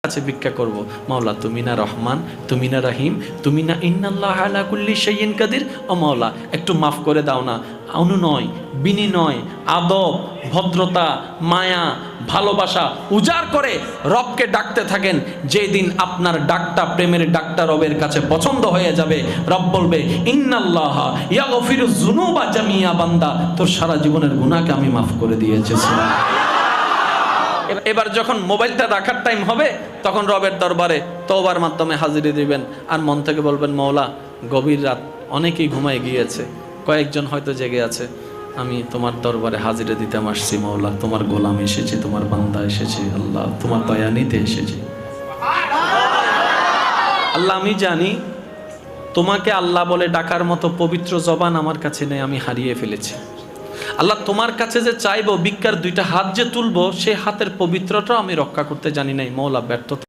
কাছে ভিক্ষা করব, মাওলা তুমি না রহমান, তুমি না রহিম, তুমি না ইন্নাল্লাহ আলা কুল্লি শাইইন কাদির, ও মাওলা একটু মাফ করে দাও না। অনুনয়, বিনিময়, আদব, ভদ্রতা, মায়া, ভালোবাসা উজাড় করে রবকে ডাকতে থাকেন। যেদিন আপনার ডাকটা প্রেমের ডাকটা রবের কাছে পছন্দ হয়ে যাবে, রব বলবে ইন্নাল্লাহ ইয়াগফিরুয যুনুবা জামিয়া, বান্দা তোর সারা জীবনের গুনাহকে আমি মাফ করে দিয়েছি। এবার যখন মোবাইলটা রাখার টাইম হবে, তখন রবের দরবারে তওবার মাধ্যমে হাজিরি দিবেন আর মন থেকে বলবেন, মওলা গভীর রাত, অনেকেই ঘুমায় গিয়েছে, কয়েকজন হয়তো জেগে আছে, আমি তোমার দরবারে হাজিরা দিতে আসছি মওলা, তোমার গোলাম এসেছি, তোমার বান্দা এসেছি, আল্লাহ তোমার দয়া নিতে এসেছি। আল্লাহ আমি জানি তোমাকে আল্লাহ বলে ডাকার মতো পবিত্র জবান আমার কাছে নেই, আমি হারিয়ে ফেলেছি। আল্লাহ তোমার কাছে যে চাইবো, ভিক্ষার দুইটা হাত যে তুলবো, সে হাতের পবিত্রতা আমি রক্ষা করতে জানি নাই। মওলা ব্যর্থতা